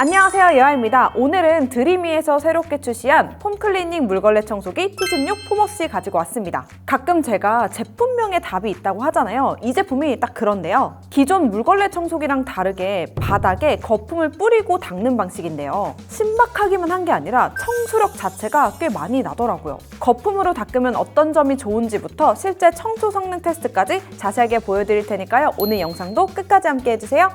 안녕하세요, 예아입니다. 오늘은 드림이에서 새롭게 출시한 폼클리닝 물걸레 청소기 T16 폼워시 가지고 왔습니다. 가끔 제가 제품명에 답이 있다고 하잖아요. 이 제품이 딱 그런데요. 기존 물걸레 청소기랑 다르게 바닥에 거품을 뿌리고 닦는 방식인데요. 신박하기만 한 게 아니라 청소력 자체가 꽤 많이 나더라고요. 거품으로 닦으면 어떤 점이 좋은지부터 실제 청소 성능 테스트까지 자세하게 보여드릴 테니까요. 오늘 영상도 끝까지 함께 해주세요.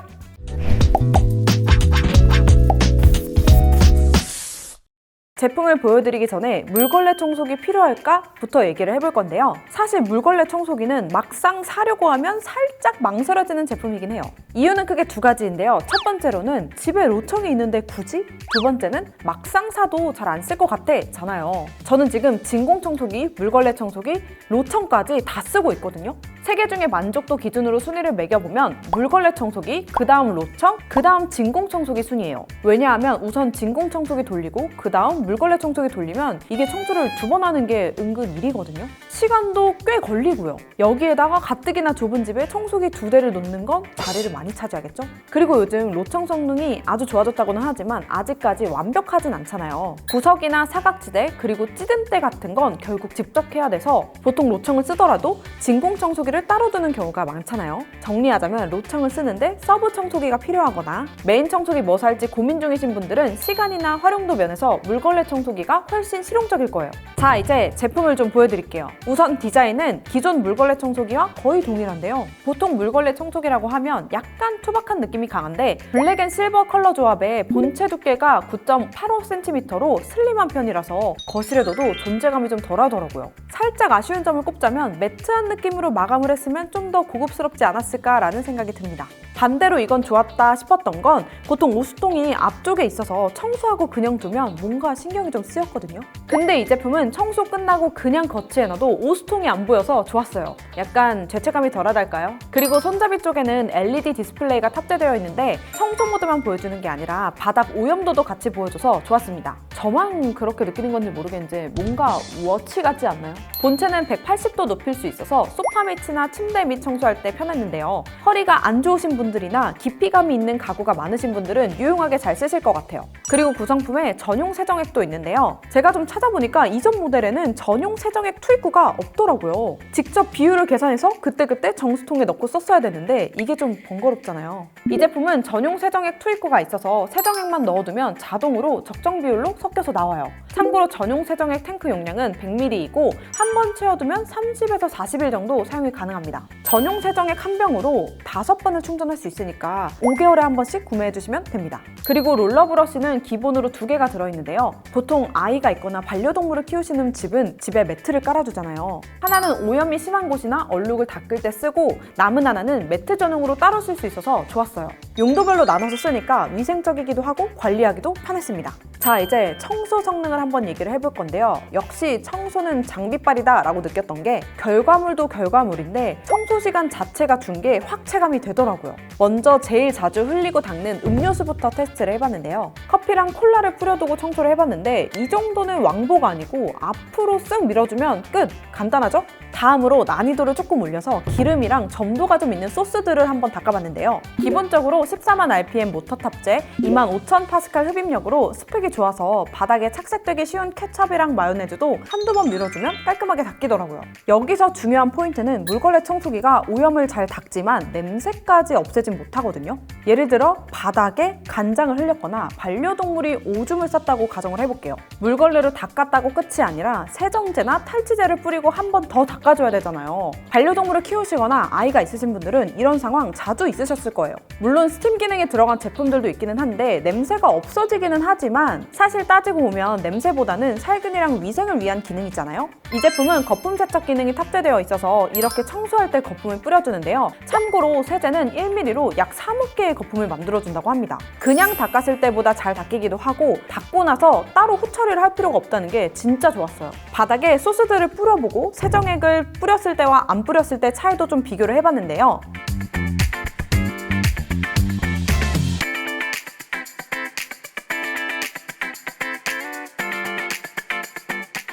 제품을 보여드리기 전에 물걸레 청소기 필요할까? 부터 얘기를 해볼 건데요. 사실 물걸레 청소기는 막상 사려고 하면 살짝 망설여지는 제품이긴 해요. 이유는 크게 두 가지인데요. 첫 번째로는 집에 로청이 있는데 굳이? 두 번째는 막상 사도 잘 안 쓸 것 같아 잖아요. 저는 지금 진공 청소기, 물걸레 청소기, 로청까지 다 쓰고 있거든요. 세 개 중에 만족도 기준으로 순위를 매겨보면 물걸레 청소기, 그 다음 로청, 그 다음 진공 청소기 순이에요. 왜냐하면 우선 진공 청소기 돌리고 그 다음 물걸레 청소기 돌리면 이게 청소를 두 번 하는 게 은근 일이거든요. 시간도 꽤 걸리고요. 여기에다가 가뜩이나 좁은 집에 청소기 두 대를 놓는 건 자리를 많이 차지하겠죠? 그리고 요즘 로청 성능이 아주 좋아졌다고는 하지만 아직까지 완벽하진 않잖아요. 구석이나 사각지대 그리고 찌든때 같은 건 결국 직접 해야 돼서 보통 로청을 쓰더라도 진공 청소기를 따로 두는 경우가 많잖아요. 정리하자면 로청을 쓰는데 서브 청소기가 필요하거나 메인 청소기 뭐 살지 고민 중이신 분들은 시간이나 활용도 면에서 물걸레 청소기가 훨씬 실용적일 거예요. 자, 이제 제품을 좀 보여드릴게요. 우선 디자인은 기존 물걸레 청소기와 거의 동일한데요. 보통 물걸레 청소기라고 하면 약간 투박한 느낌이 강한데 블랙 앤 실버 컬러 조합에 본체 두께가 9.85cm로 슬림한 편이라서 거실에 둬도 존재감이 좀 덜하더라고요. 살짝 아쉬운 점을 꼽자면 매트한 느낌으로 마감을 했으면 좀 더 고급스럽지 않았을까라는 생각이 듭니다. 반대로 이건 좋았다 싶었던 건 보통 오수통이 앞쪽에 있어서 청소하고 그냥 두면 뭔가 신경이 좀 쓰였거든요. 근데 이 제품은 청소 끝나고 그냥 거치해 놔도 오수통이 안 보여서 좋았어요. 약간 죄책감이 덜하달까요? 그리고 손잡이 쪽에는 LED 디스플레이가 탑재되어 있는데 청소 모드만 보여주는 게 아니라 바닥 오염도도 같이 보여줘서 좋았습니다. 저만 그렇게 느끼는 건지 모르겠는데 뭔가 워치 같지 않나요? 본체는 180도 높일 수 있어서 소파 밑이나 침대 밑 청소할 때 편했는데요. 허리가 안 좋으신 분들이나 깊이감이 있는 가구가 많으신 분들은 유용하게 잘 쓰실 것 같아요. 그리고 구성품에 전용 세정액도 있는데요. 제가 좀 찾아보니까 이전 모델에는 전용 세정액 투입구가 없더라고요. 직접 비율을 계산해서 그때그때 정수통에 넣고 썼어야 되는데 이게 좀 번거롭잖아요. 이 제품은 전용 세정액 투입구가 있어서 세정액만 넣어두면 자동으로 적정 비율로 섞여서 나와요. 참고로 전용 세정액 탱크 용량은 100ml이고 한 번 채워두면 30에서 40일 정도 사용이 가능합니다. 전용 세정액 한 병으로 5번을 충전할 수 있으니까 5개월에 한 번씩 구매해주시면 됩니다. 그리고 롤러 브러쉬는 기본으로 2개가 들어있는데요. 보통 아이가 있거나 반려동물을 키우시는 집은 집에 매트를 깔아두잖아요. 하나는 오염이 심한 곳이나 얼룩을 닦을 때 쓰고 남은 하나는 매트 전용으로 따로 쓸 수 있어서 좋았어요. 용도별로 나눠서 쓰니까 위생적이기도 하고 관리하기도 편했습니다. 자, 이제 청소 성능을 한번 얘기를 해볼 건데요. 역시 청소는 장비빨이다 라고 느꼈던 게 결과물도 결과물인데 청소 시간 자체가 준 게 확 체감이 되더라고요. 먼저 제일 자주 흘리고 닦는 음료수부터 테스트를 해봤는데요. 커피랑 콜라를 뿌려두고 청소를 해봤는데 이 정도는 왕복 아니고 앞으로 쓱 밀어주면 끝! 간단하죠? 다음으로 난이도를 조금 올려서 기름이랑 점도가 좀 있는 소스들을 한번 닦아봤는데요. 기본적으로 14만 rpm 모터 탑재, 25,000파스칼 흡입력으로 스펙이 좋아서 바닥에 착색되기 쉬운 케첩이랑 마요네즈도 한두 번 밀어주면 깔끔하게 닦이더라고요. 여기서 중요한 포인트는 물걸레 청소기가 오염을 잘 닦지만 냄새까지 없애진 못하거든요. 예를 들어 바닥에 간장을 흘렸거나 반려동물이 오줌을 쌌다고 가정을 해볼게요. 물걸레로 닦았다고 끝이 아니라 세정제나 탈취제를 뿌리고 한 번 더 닦아줘야 되잖아요. 반려동물을 키우시거나 아이가 있으신 분들은 이런 상황 자주 있으셨을 거예요. 물론 스팀 기능이 들어간 제품들도 있기는 한데 냄새가 없어지기는 하지만 사실 따지고 보면 냄새보다는 살균이랑 위생을 위한 기능이잖아요. 이 제품은 거품 세척 기능이 탑재되어 있어서 이렇게 청소할 때 거품을 뿌려주는데요. 참고로 세제는 1ml로 약 3억 개의 거품을 만들어준다고 합니다. 그냥 닦았을 때보다 잘 닦이기도 하고 닦고 나서 따로 후처리를 할 필요가 없다는 게 진짜 좋았어요. 바닥에 소스들을 뿌려보고 세정액을 뿌렸을 때와 안 뿌렸을 때 차이도 좀 비교를 해봤는데요.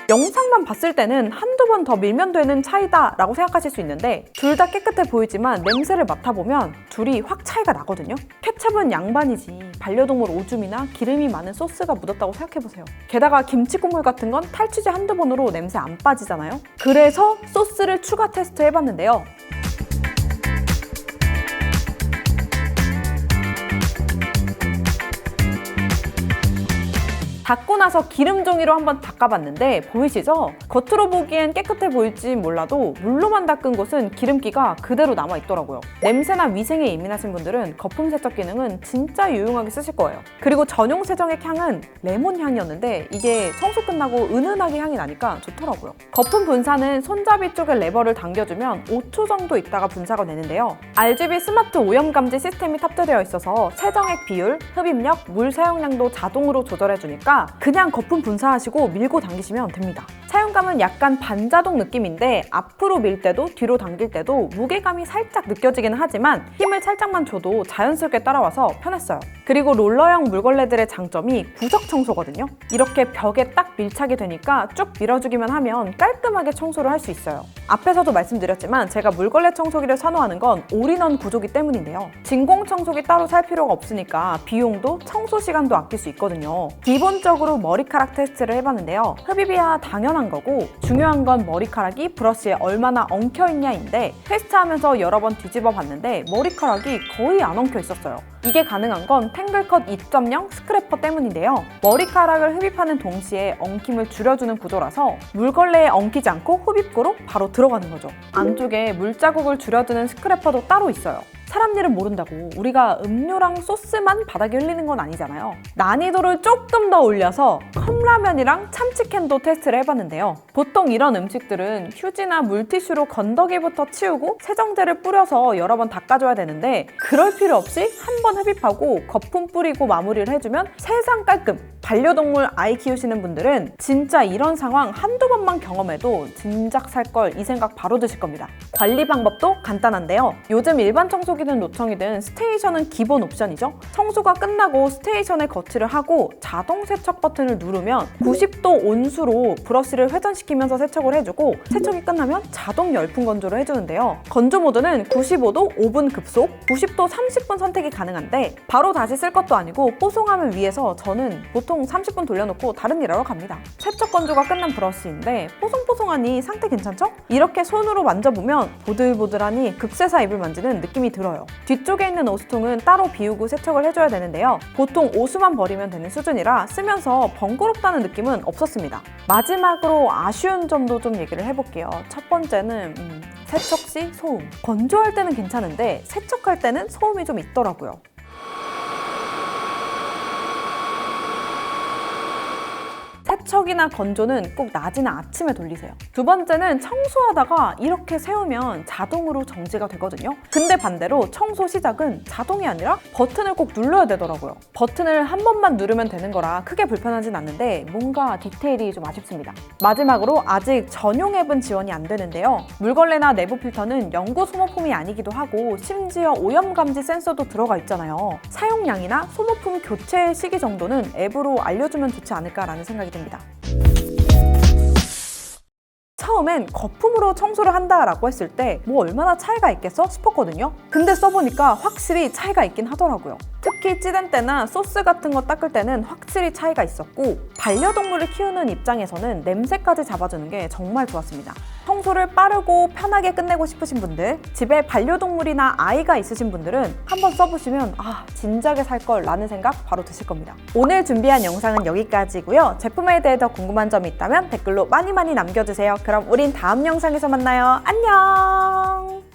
영상만 봤을 때는 한두 번 더 밀면 되는 차이다 라고 생각하실 수 있는데 둘 다 깨끗해 보이지만 냄새를 맡아보면 둘이 확 차이가 나거든요. 케첩은 양반이지 반려동물 오줌이나 기름이 많은 소스가 묻었다고 생각해보세요. 게다가 김치 국물 같은 건 탈취제 한두 번으로 냄새 안 빠지잖아요. 그래서 소스를 추가 테스트 해봤는데요. 닦고 나서 기름 종이로 한번 닦아봤는데 보이시죠? 겉으로 보기엔 깨끗해 보일지 몰라도 물로만 닦은 곳은 기름기가 그대로 남아있더라고요. 냄새나 위생에 예민하신 분들은 거품 세척 기능은 진짜 유용하게 쓰실 거예요. 그리고 전용 세정액 향은 레몬 향이었는데 이게 청소 끝나고 은은하게 향이 나니까 좋더라고요. 거품 분사는 손잡이 쪽에 레버를 당겨주면 5초 정도 있다가 분사가 되는데요. RGB 스마트 오염 감지 시스템이 탑재되어 있어서 세정액 비율, 흡입력, 물 사용량도 자동으로 조절해주니까 그냥 거품 분사하시고 밀고 당기시면 됩니다. 사용감은 약간 반자동 느낌인데 앞으로 밀 때도 뒤로 당길 때도 무게감이 살짝 느껴지기는 하지만 힘을 살짝만 줘도 자연스럽게 따라와서 편했어요. 그리고 롤러형 물걸레들의 장점이 구석 청소거든요. 이렇게 벽에 딱 밀착이 되니까 쭉 밀어주기만 하면 깔끔하게 청소를 할 수 있어요. 앞에서도 말씀드렸지만 제가 물걸레 청소기를 선호하는 건 올인원 구조기 때문인데요. 진공 청소기 따로 살 필요가 없으니까 비용도 청소 시간도 아낄 수 있거든요. 기본적으로 머리카락 테스트를 해봤는데요. 흡입이야 당연한 거고 중요한 건 머리카락이 브러쉬에 얼마나 엉켜있냐인데 테스트하면서 여러 번 뒤집어 봤는데 머리카락이 거의 안 엉켜 있었어요. 이게 가능한 건 탱글컷 2.0 스크래퍼 때문인데요. 머리카락을 흡입하는 동시에 엉킴을 줄여주는 구조라서 물걸레에 엉키지 않고 흡입구로 바로 들어가는 거죠. 안쪽에 물자국을 줄여주는 스크래퍼도 따로 있어요. 사람 일은 모른다고 우리가 음료랑 소스만 바닥에 흘리는 건 아니잖아요. 난이도를 조금 더 올려서 컵라면이랑 참치캔도 테스트를 해봤는데요. 보통 이런 음식들은 휴지나 물티슈로 건더기부터 치우고 세정제를 뿌려서 여러 번 닦아줘야 되는데 그럴 필요 없이 한 번 흡입하고 거품 뿌리고 마무리를 해주면 세상 깔끔! 반려동물 아이 키우시는 분들은 진짜 이런 상황 한두 번만 경험해도 진작 살 걸 이 생각 바로 드실 겁니다. 관리 방법도 간단한데요. 요즘 일반 청소기든 노청이든 스테이션은 기본 옵션이죠. 청소가 끝나고 스테이션에 거치를 하고 자동 세척 버튼을 누르면 90도 온수로 브러쉬를 회전시키면서 세척을 해주고 세척이 끝나면 자동 열풍 건조를 해주는데요. 건조 모드는 95도 5분 급속, 90도 30분 선택이 가능한데 바로 다시 쓸 것도 아니고 뽀송함을 위해서 저는 보통 30분 돌려놓고 다른 일 하러 갑니다. 세척 건조가 끝난 브러쉬인데 뽀송뽀송하니 상태 괜찮죠? 이렇게 손으로 만져보면 보들보들하니 극세사 입을 만지는 느낌이 들어요. 뒤쪽에 있는 오수통은 따로 비우고 세척을 해줘야 되는데요. 보통 오수만 버리면 되는 수준이라 쓰면서 번거롭다는 느낌은 없었습니다. 마지막으로 아쉬운 점도 좀 얘기를 해볼게요. 첫 번째는 세척 시 소음. 건조할 때는 괜찮은데 세척할 때는 소음이 좀 있더라고요. 세척이나 건조는 꼭 낮이나 아침에 돌리세요. 두 번째는 청소하다가 이렇게 세우면 자동으로 정지가 되거든요. 근데 반대로 청소 시작은 자동이 아니라 버튼을 꼭 눌러야 되더라고요. 버튼을 한 번만 누르면 되는 거라 크게 불편하진 않는데 뭔가 디테일이 좀 아쉽습니다. 마지막으로 아직 전용 앱은 지원이 안 되는데요. 물걸레나 내부 필터는 영구 소모품이 아니기도 하고 심지어 오염 감지 센서도 들어가 있잖아요. 사용량이나 소모품 교체 시기 정도는 앱으로 알려주면 좋지 않을까라는 생각이 듭니다. 처음엔 거품으로 청소를 한다라고 했을 때 뭐 얼마나 차이가 있겠어 싶었거든요. 근데 써보니까 확실히 차이가 있긴 하더라고요. 특히 찌든 때나 소스 같은 거 닦을 때는 확실히 차이가 있었고 반려동물을 키우는 입장에서는 냄새까지 잡아주는 게 정말 좋았습니다. 청소를 빠르고 편하게 끝내고 싶으신 분들, 집에 반려동물이나 아이가 있으신 분들은 한번 써보시면 진작에 살 걸 라는 생각 바로 드실 겁니다. 오늘 준비한 영상은 여기까지고요. 제품에 대해 더 궁금한 점이 있다면 댓글로 많이 남겨주세요. 그럼 우린 다음 영상에서 만나요. 안녕!